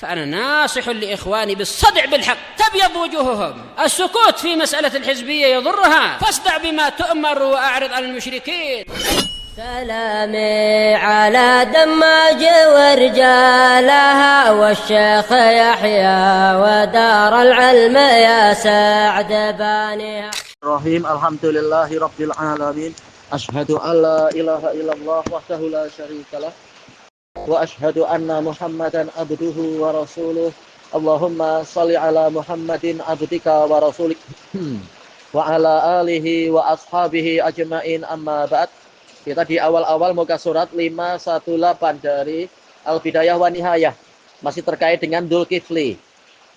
فأنا ناصح لإخواني بالصدع بالحق تبيض وجوههم. السكوت في مسألة الحزبية يضرها، فاصدع بما تؤمر وأعرض عن المشركين. سلامي على دماج ورجالها والشيخ يحيى ودار العلم يا سعد بانيها. Rahim, alhamdulillahi rabbil alamin. Ashhadu an la ilaha illallah wahdahu la syarikalah wa ashhadu anna Muhammadan abduhu wa rasuluh. Allahumma shalli ala Muhammadin abdika wa rasulik wa ala alihi wa ashabihi ajmain, amma ba'd. Kita di awal-awal muka surat 518 dari Al-Bidayah wa Nihayah, masih terkait dengan Dzulkifli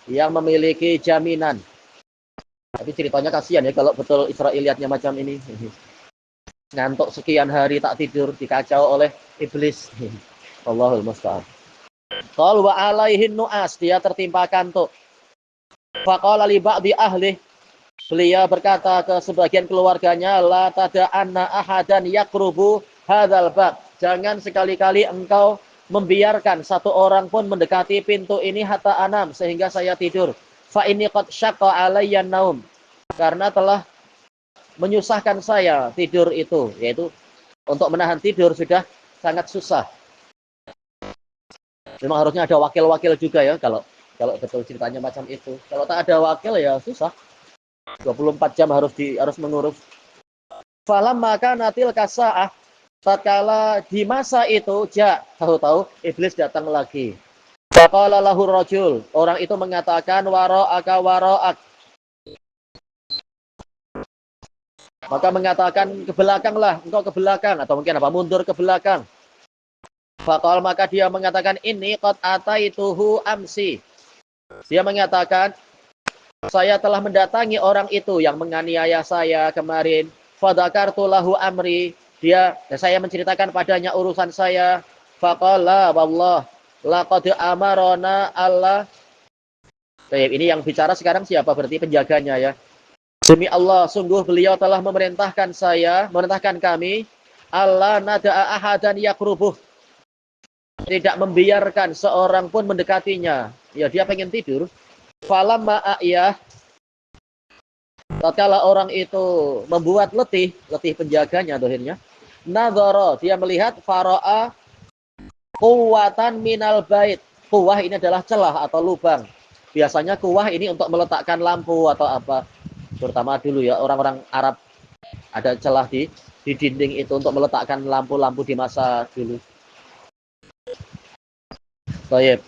yang memiliki jaminan. Tapi ceritanya kasihan ya kalau betul Israiliyatnya macam ini. Ngantuk sekian hari tak tidur, dikacau oleh iblis. Allahul musta'an. Qal wa alaihin nu'as, dia tertimpa kantuk. Faqala li ba'di ahli, beliau berkata ke sebagian keluarganya, la tada'anna ahadan yakrubu hadzal bab. Jangan sekali-kali engkau membiarkan satu orang pun mendekati pintu ini hatta anam, sehingga saya tidur. Fa inni qad syaqqa alayya naum, karena telah menyusahkan saya tidur itu, yaitu untuk menahan tidur sudah sangat susah. Memang harusnya ada wakil-wakil juga ya, kalau betul ceritanya macam itu. Kalau tak ada wakil ya susah. 24 jam harus mengurus. Falamma kanatil kasaah, tatkala di masa itu, tahu-tahu iblis datang lagi. Faqala lahu rajul, orang itu mengatakan wara'aka wara'ak. Maka mengatakan ke belakanglah, engkau ke belakang, atau mungkin apa, mundur ke belakang. Faqal, maka dia mengatakan ini qad ataituhu amsi. Dia mengatakan saya telah mendatangi orang itu yang menganiaya saya kemarin. Fadzakartu lahu amri, saya menceritakan padanya urusan saya. Faqala wallah laqad amarona Allah. Ini yang bicara sekarang siapa? Berarti penjaganya ya. Demi Allah, sungguh beliau telah memerintahkan kami, Allah nada'a ahadan yakrubuh, tidak membiarkan seorang pun mendekatinya. Ya, dia pengen tidur. Falamma a'yah, tatkala orang itu membuat letih penjaganya dohirnya. Nadhara, dia melihat fara'a quwwatan minal bait. Kuwah ini adalah celah atau lubang. Biasanya kuwah ini untuk meletakkan lampu atau apa. Terutama dulu ya, orang-orang Arab ada celah di dinding itu untuk meletakkan lampu-lampu di masa dulu. Baik.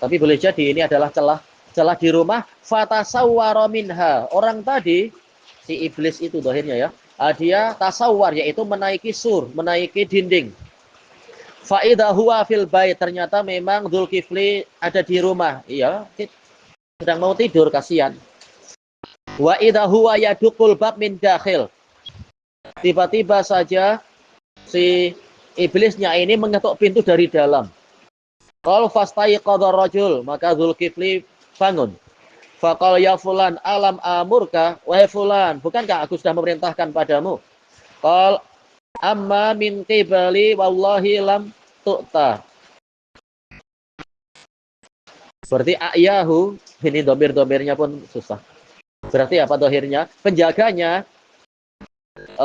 Tapi boleh jadi ini adalah celah di rumah. Fatasawwara minha. Orang tadi, si iblis itu dohirnya ya, dia tasawwar, yaitu menaiki menaiki dinding. Fa'idha huwa fil bait, ternyata memang Dzulkifli ada di rumah. Iya, sedang mau tidur, kasihan. Wa idha huwa yadukul bab min dakhil. Tiba-tiba saja si iblisnya ini mengetuk pintu dari dalam. Qal fastaiqadha rajul, maka Dzulkifli bangun. Faqal ya fulan alam amurka, wahai fulan, bukankah aku sudah memerintahkan padamu? Qal amma min qibali wallahi lam tu'ta. Berarti ayahu, ini domir-domirnya pun susah. Berarti apa dohirnya? Penjaganya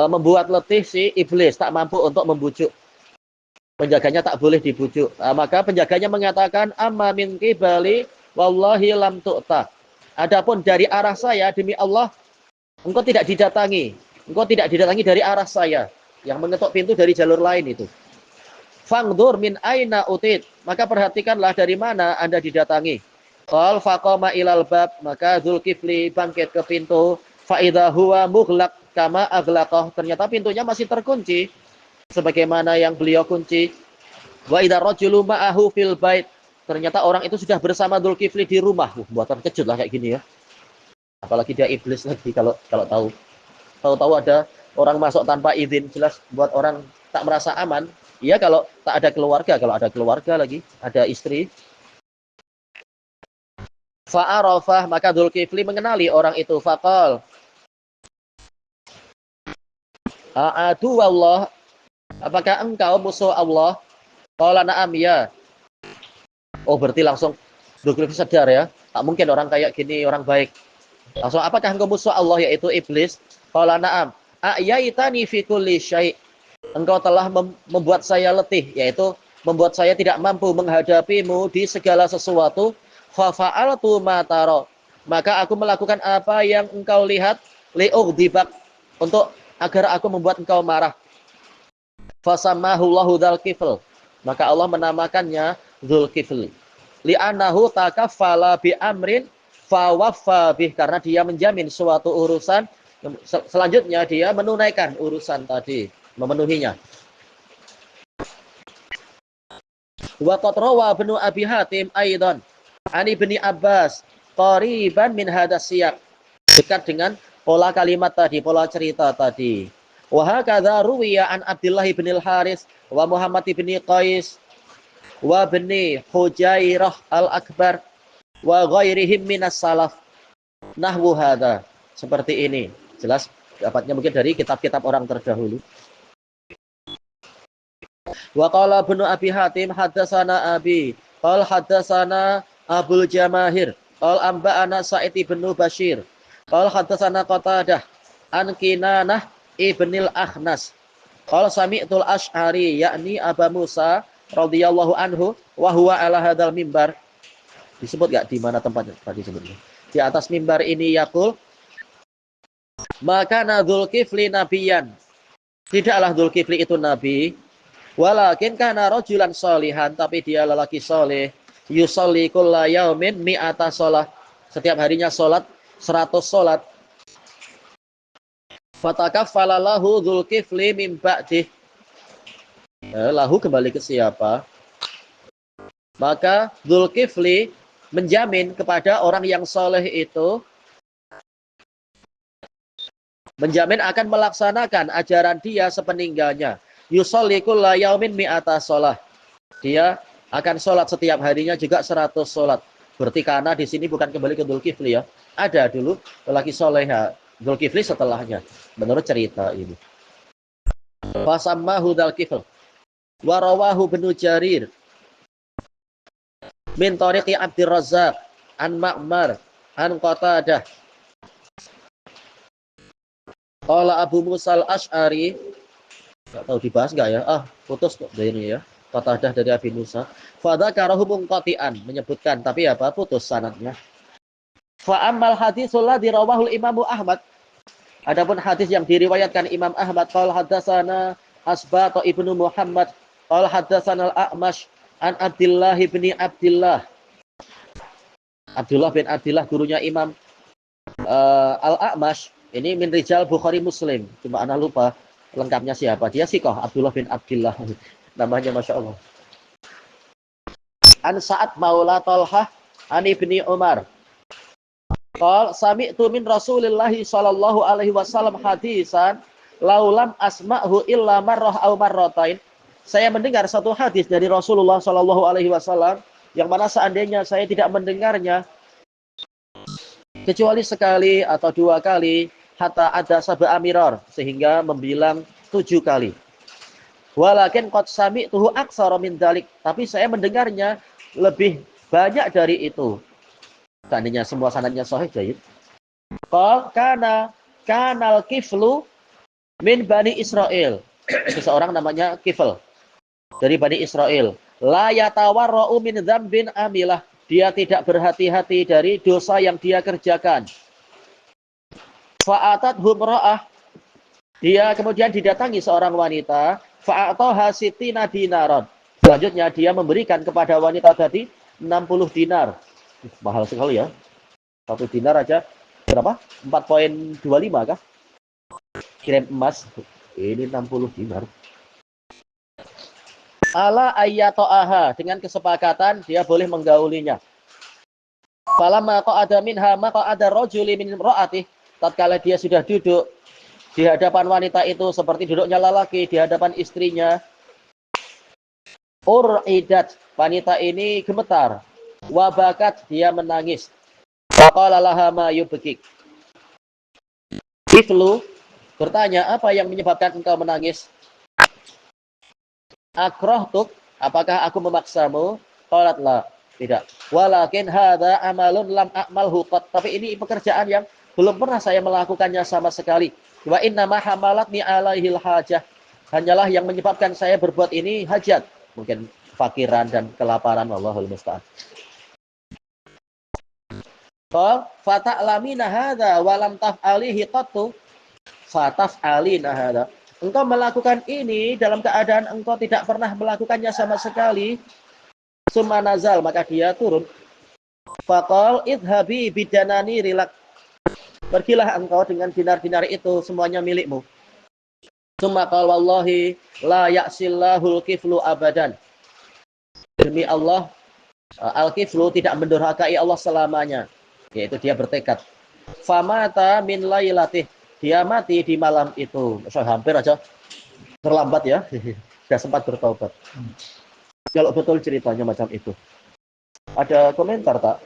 membuat letih si iblis, tak mampu untuk membujuk. Penjaganya tak boleh dibujuk. Maka penjaganya mengatakan, amma min qibali wallahi lam tu'ta. Adapun dari arah saya, demi Allah, engkau tidak didatangi. Engkau tidak didatangi dari arah saya. Yang mengetuk pintu dari jalur lain itu. Fangdur min aina utit. Maka perhatikanlah dari mana Anda didatangi. Qal faqama ilal bab, maka Dzulkifli bangkit ke pintu. Fa idza huwa mughlaq kama aghlaqah. Ternyata pintunya masih terkunci sebagaimana yang beliau kunci. Wa idza rajulu ma'ahu fil bait. Ternyata orang itu sudah bersama Dzulkifli di rumah. Buat terkejut lah kayak gini ya. Apalagi dia iblis lagi kalau tahu. Tahu-tahu ada orang masuk tanpa izin, jelas buat orang tak merasa aman. Iya kalau tak ada keluarga, kalau ada keluarga lagi, ada istri. Fa'arafah, maka Dzulkifli mengenali orang itu. Faqal a'adu wallah, apakah engkau musuh Allah? Qala na'am, ya. Oh, berarti langsung Dzulkifli sadar ya. Tak mungkin orang kayak gini orang baik. Langsung, apakah engkau musuh Allah, yaitu iblis? Qala na'am. A'yaitani fi kulli syai'. Engkau telah membuat saya letih, yaitu membuat saya tidak mampu menghadapimu di segala sesuatu. Fa fa'altu ma tara. Maka aku melakukan apa yang engkau lihat, li'ughdibak, untuk agar aku membuat engkau marah. Fasammahu Allahu Dzulkifl. Maka Allah menamakannya Dzulkifli. Li'annahu takaffala bi amrin fawaffa bih, karena dia menjamin suatu urusan, selanjutnya dia menunaikan urusan tadi, memenuhinya. Wa qad rawa Ibnu Abi Hatim aidan an Ibni Abbas qariban min hadas siyaq, dekat dengan pola kalimat tadi, pola cerita tadi. Wa hakadza ruwiya an Abdullah bin al-Haris wa Muhammad bin Qais wa bani Hujairah al-Akbar wa ghairihim minas salaf nahwu hadza. Seperti ini. Jelas dapatnya mungkin dari kitab-kitab orang terdahulu. Wa qala Ibnu Abi Hatim haddatsana Abi qala haddatsana Abul Jamahir qala amba'ana Sa'id bin Bashir qala haddatsana Qatadah an Kinanah ibnil Akhnas qala sami'tul Asy'ari yakni Aba Musa radhiyallahu anhu wa huwa ala hadzal mimbar. Disebut enggak di mana tempatnya tadi sebutnya? Di atas mimbar ini yaqul, maka Dzulkifli nabiyan. Tidaklah Dzulkifli itu nabi, walakin kana rajulan sholihan, tapi dia lelaki saleh, yusolli kulla yaumin mi'ata shalah. Setiap harinya salat 100 salat. Fatakaffala lahu Dzulkifli min ba'dih. Lahu kembali ke siapa? Maka Dzulkifli menjamin kepada orang yang soleh itu, menjamin akan melaksanakan ajaran dia sepeninggalnya. Yusolli kulla yaumin mi'ata shalah. Dia akan sholat setiap harinya juga 100 sholat. Berarti karena di sini bukan kembali ke Dzulkifli ya. Ada dulu lelaki soleh, Dzulkifli setelahnya. Menurut cerita ini. Fasammahu Dzulkifl. Wa rawahu Ibnu Jarir min tariqi Abdur Razzaq an Ma'mar an Qatadah. Qala Abu Musa al-Asy'ari, enggak tahu dibahas enggak ya? Putus kok dari ini ya. Qatadah dari Abi Musa. Fa dzakarahu munqati'an, menyebutkan tapi apa? Putus sanadnya. Fa ammal haditsul ladzi rawahu Imam Ahmad. Adapun hadis yang diriwayatkan Imam Ahmad, qala hadatsana Asbat ibnu Muhammad qala hadatsana al-A'mash an Abdullah bin Abdullah. Abdullah bin Abdullah gurunya Imam al-A'mash. Ini min rijal Bukhari Muslim. Cuma ana lupa lengkapnya siapa. Dia sikoh Abdullah bin Abdullah. Namanya Masya Allah. An Sa'ad maula Talhah an Ibni Umar. Qal sami'tu min Rasulillah sallallahu alaihi wasallam hadisan laulam asma'hu illa marrah aw marratain. Saya mendengar satu hadis dari Rasulullah sallallahu alaihi wasallam yang mana seandainya saya tidak mendengarnya kecuali sekali atau 2 kali, hatta ada sab'a mirar, sehingga membilang 7 kali. Walakin qad sami'tuhu aktsara min dzalik, tapi saya mendengarnya lebih banyak dari itu. Seandainya semua sanadnya sahih jayyid. Qal kanal kiflu min Bani Israel. Seseorang namanya Kifl dari Bani Israel. La yatawarra'u min dzambin amilah. Dia tidak berhati-hati dari dosa yang dia kerjakan. Fa'atat humra'ah. Dia kemudian didatangi seorang wanita. Fa'atoha sitina dinaron. Selanjutnya dia memberikan kepada wanita tadi 60 dinar. Mahal sekali ya. 1 dinar aja berapa? 4,25 kah? Kirim emas. Ini 60 dinar. Ala ayyato'aha, dengan kesepakatan dia boleh menggaulinya. Falamma qa'ada minha ma qa'ada rajuli min imra'atih. Tatkala dia sudah duduk di hadapan wanita itu seperti duduknya lelaki di hadapan istrinya. Uridat, wanita ini gemetar. Wabakat, dia menangis. Faqala laha ma yubkik. Iflu bertanya, apa yang menyebabkan engkau menangis? Akrahtuk, apakah aku memaksamu? Qalat la. Tidak. Walakin hadza amalun lam a'malhu qat. Tapi ini pekerjaan yang belum pernah saya melakukannya sama sekali. Wa inna ma hamalatni alaihil hajah. Hanyalah yang menyebabkan saya berbuat ini hajat. Mungkin fakiran dan kelaparan, Allahul musta'an. Qal fata'lamina hadza wa lam taf'alihi qattu. Fataf'alina hadza. Engkau melakukan ini dalam keadaan engkau tidak pernah melakukannya sama sekali. Summa nazal, maka dia turun. Faqal idhabi bidanani rilak. Pergilah engkau dengan dinar-dinar itu, semuanya milikmu. Summa qal wallahi la ya'sillahul kiflu abadan. Demi Allah, al-kiflu tidak mendurhakai Allah selamanya. Yaitu dia bertekad. Famata min lailatih. Dia mati di malam itu. Hampir aja terlambat ya. Sudah sempat bertaubat. Kalau betul ceritanya macam itu. Ada komentar tak?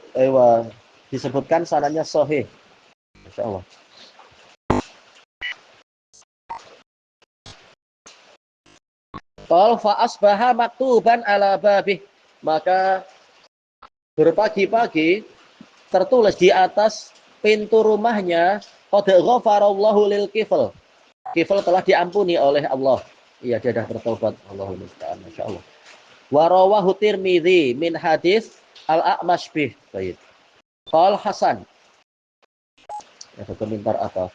Disebutkan sanadnya sahih. Masya Allah. Qal fa asbaha maktuban ala babih. Maka berpagi-pagi tertulis di atas pintu rumahnya, qad ghafarallahu lil kifl. Kifl telah diampuni oleh Allah. Iya, dia sudah bertobat. Allahul musta'an. Masya Allah. Wa rawahu Tirmidzi min hadis al-A'mash bih. Baik. Qal Hasan. Ada komentar apa?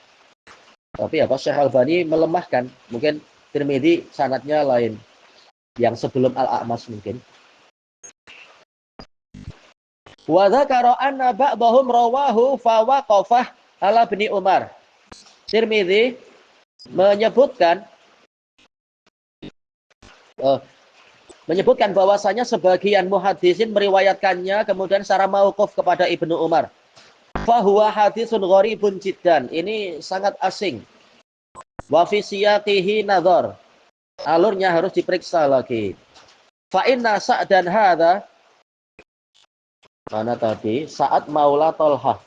Tapi apa Syekh Albani melemahkan. Mungkin Tirmidzi sanadnya lain. Yang sebelum al-A'mash mungkin. Wa dzakara anna ba'dahum rawahu fa waqafah ala Ibnu Umar. Tirmidzi menyebutkan bahwasanya sebagian muhaddisin meriwayatkannya kemudian secara mauquf kepada Ibnu Umar. Fa huwa hadisun gharibun jiddan. Ini sangat asing. Wa fi siyaqihi nadhar. Alurnya harus diperiksa lagi. Fa inna Sa'dan hadza, mana tadi? Sa'ad Maula Tolhah.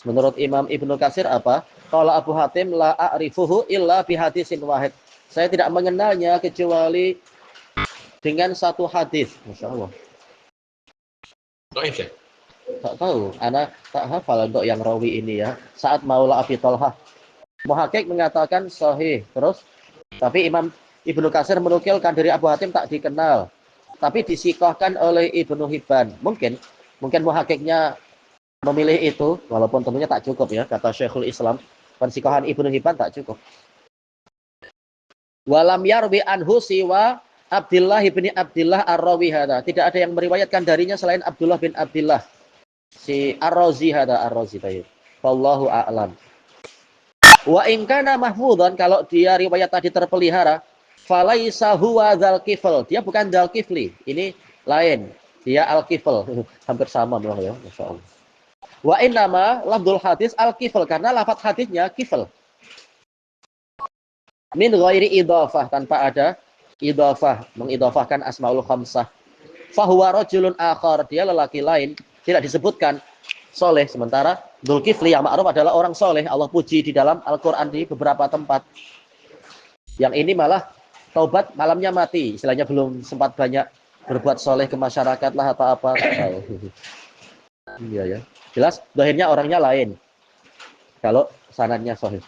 Menurut Imam Ibnu Katsir apa? Qala Abu Hatim la a'rifuhu illa bi hadisin wahid. Saya tidak mengenalnya kecuali dengan satu hadis. Masya Allah. Dhaif ya? Tak tahu. Ana tak hafal untuk yang rawi ini ya. Sa'ad Maula Abi Tolhah. Muhakkik mengatakan sahih. Terus tapi Imam Ibnu Katsir menukilkan dari Abu Hatim tak dikenal. Tapi disikohkan oleh Ibnu Hibban. Mungkin muhakkiknya memilih itu, walaupun tentunya tak cukup ya, kata Syekhul Islam. Pensikohan Ibnu Hibban tak cukup. Walam yarwi anhu siwa Abdullah bin Abdullah ar-Rawi hada. Tidak ada yang meriwayatkan darinya selain Abdullah bin Abdullah. Si Ar-Razi hada, Ar-Razi tayyib. Wallahu a'lam. Wa in kana mahfudhan, kalau dia riwayat tadi terpelihara, falaisa huwa dzal kifl. Dia bukan dzal kifli. Ini lain. Dia al-kifl. Hampir sama memang ya, masyaallah. Wa innama lafdzul hadis al-kifl, karena lafaz hadisnya kifl. Min ghairi idhafah, tanpa ada idhafah, mengidhafahkan asmaul khamsah. Fa huwa rajulun akhar, dia lelaki lain, tidak disebutkan soleh, sementara Dzulkifli yang ma'ruf adalah orang soleh. Allah puji di dalam Al-Quran di beberapa tempat. Yang ini malah taubat malamnya mati, istilahnya belum sempat banyak berbuat soleh ke masyarakat lah atau apa. Iya ya, jelas dohirnya orangnya lain kalau sanadnya sahih.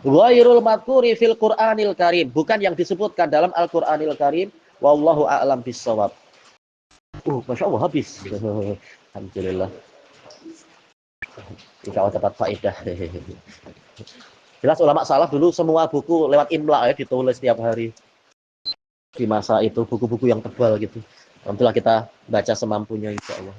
Ghairul madhkuri fil Qur'anil Karim, bukan yang disebutkan dalam Al-Qur'anil Karim. Wallahu a'lam bissawab. Masya Allah habis. Alhamdulillah. Insya Allah dapat faedah. Jelas ulama salaf dulu semua buku lewat imla ya, ditulis setiap hari. Di masa itu buku-buku yang tebal gitu. Alhamdulillah kita baca semampunya insya Allah.